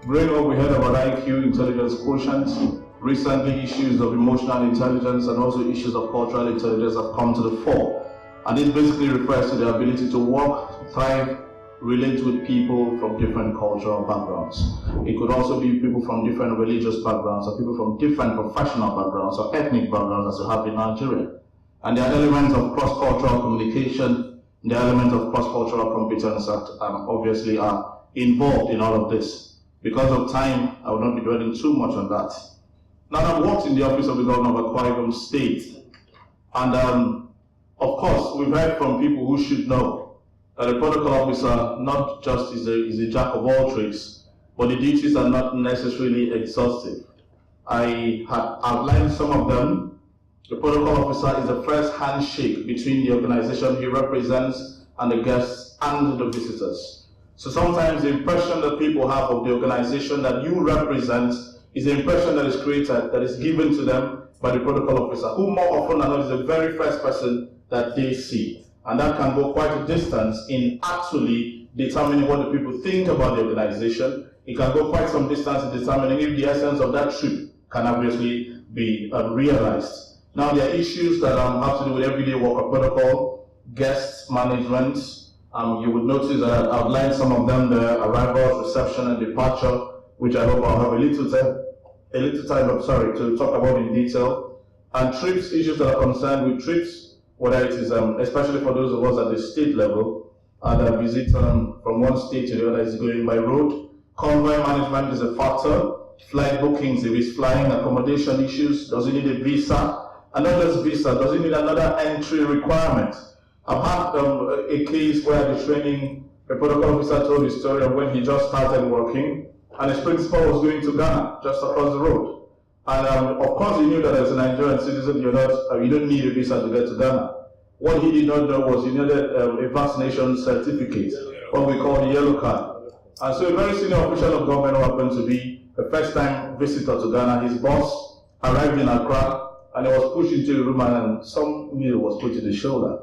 Growing up, we heard about IQ, intelligence quotient. Recently, issues of emotional intelligence and also issues of cultural intelligence have come to the fore. And this basically refers to the ability to work, thrive, relate with people from different cultural backgrounds. It could also be people from different religious backgrounds or people from different professional backgrounds or ethnic backgrounds as we have in Nigeria. And there are elements of cross-cultural communication, the elements of cross-cultural competence that obviously are involved in all of this. Because of time, I will not be dwelling too much on that. Now, I've worked in the office of the governor of Akwa Ibom State, and of course, we've heard from people who should know that a protocol officer not just is a jack of all trades, but the duties are not necessarily exhaustive. I had outlined some of them. The protocol officer is the first handshake between the organization he represents and the guests and the visitors. So sometimes the impression that people have of the organization that you represent is the impression that is created, that is given to them by the protocol officer, who more often than not is the very first person that they see. And that can go quite a distance in actually determining what the people think about the organization. It can go quite some distance in determining if the essence of that trip can obviously be realized. Now, there are issues that have to do with everyday work of protocol, guest management. You would notice that I've outlined some of them, the arrivals, reception, and departure, which I hope I'll have a little time to talk about in detail. And trips, issues that are concerned with trips, whether it is, especially for those of us at the state level, that visit from one state to the other is going by road. Convoy management is a factor. Flight bookings, if it's flying, accommodation issues, does it need a visa? And not just visa, does it need another entry requirement? I've had a case where the protocol officer told the story of when he just started working, and his principal was going to Ghana, just across the road. And of course, he knew that as a Nigerian citizen, you don't need a visa to get to Ghana. What he did not know was he needed a vaccination certificate, what we call the yellow card. And so a very senior official of government who happened to be a first-time visitor to Ghana, his boss arrived in Accra, and he was pushed into a room, and some needle was put in his shoulder.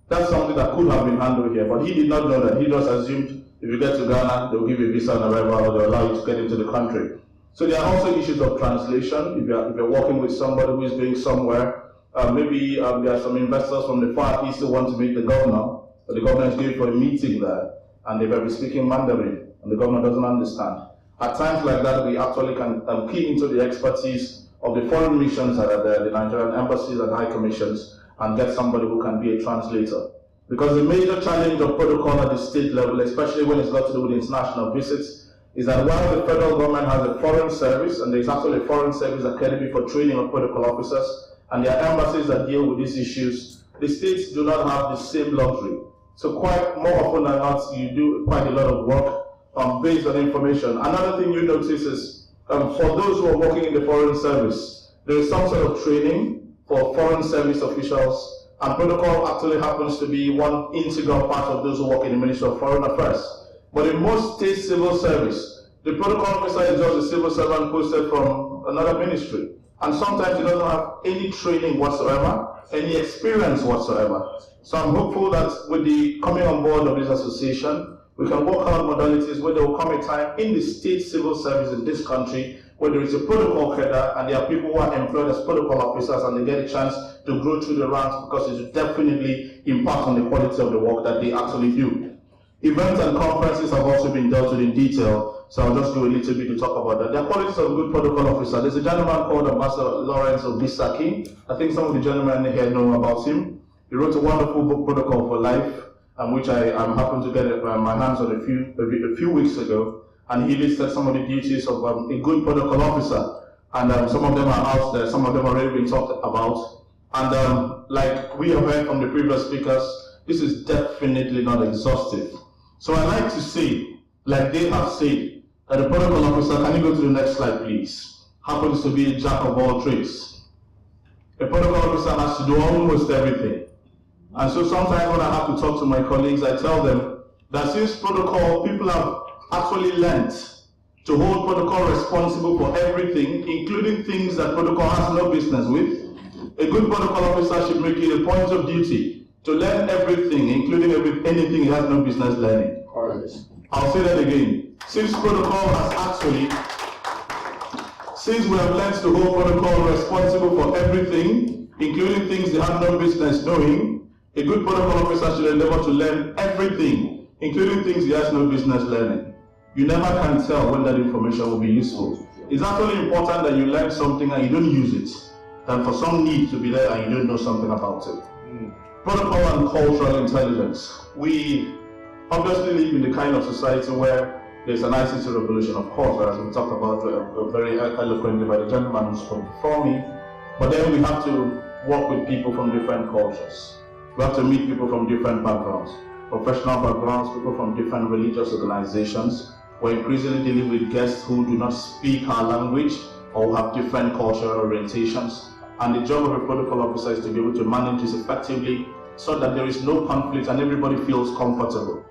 That's something that could have been handled here, but he did not know that. He just assumed if you get to Ghana, they'll give you a visa on arrival, or they'll allow you to get into the country. So there are also issues of translation. If you're working with somebody who is going somewhere, maybe there are some investors from the Far East who want to meet the governor, but the governor is going for a meeting there, and they may be speaking Mandarin, and the governor doesn't understand. At times like that, we actually can key into the expertise of the foreign missions that are there, the Nigerian embassies and high commissions, and get somebody who can be a translator. Because the major challenge of protocol at the state level, especially when it's got to do with international visits, is that while the federal government has a foreign service, and there's actually a foreign service academy for training of protocol officers, and there are embassies that deal with these issues, the states do not have the same luxury. So quite more often than not, you do quite a lot of work based on information. Another thing you notice is, for those who are working in the foreign service, there is some sort of training for foreign service officials, and protocol actually happens to be one integral part of those who work in the Ministry of Foreign Affairs. But in most state civil service, the protocol officer is just a civil servant posted from another ministry. And sometimes he doesn't have any training whatsoever, any experience whatsoever. So I'm hopeful that with the coming on board of this association, we can work out modalities where there will come a time in the state civil service in this country where there is a protocol header and there are people who are employed as protocol officers and they get a chance to grow through the ranks because it will definitely impact on the quality of the work that they actually do. Events and conferences have also been dealt with in detail, so I'll just do a little bit to talk about that. There are qualities of a good protocol officer. There's a gentleman called Ambassador Lawrence Obisaki. I think some of the gentlemen here know about him. He wrote a wonderful book, Protocol for Life, which I happened to get my hands on a few weeks ago. And he listed some of the duties of a good protocol officer. And some of them are out there, some of them are already been talked about. And like we have heard from the previous speakers, this is definitely not exhaustive. So I like to say, like they have said, that the protocol officer, can you go to the next slide please, happens to be a jack of all trades. A protocol officer has to do almost everything. And so sometimes when I have to talk to my colleagues, I tell them that since protocol, people have actually learned to hold protocol responsible for everything, including things that protocol has no business with, a good protocol officer should make it a point of duty to learn everything, including anything he has no business learning. I'll say that again. Since protocol has actually, since we have learned to hold protocol responsible for everything, including things they have no business knowing, a good protocol officer should endeavor to learn everything, including things he has no business learning. You never can tell when that information will be useful. It's actually important that you learn something and you don't use it, than for some need to be there and you don't know something about it. Protocol and cultural intelligence. We obviously live in the kind of society where there's an ICT revolution, of course, as we talked about very eloquently by the gentleman who spoke before me. But then we have to work with people from different cultures. We have to meet people from different backgrounds, professional backgrounds, people from different religious organizations. We're increasingly dealing with guests who do not speak our language or who have different cultural orientations. And the job of a protocol officer is to be able to manage this effectively so that there is no conflict and everybody feels comfortable.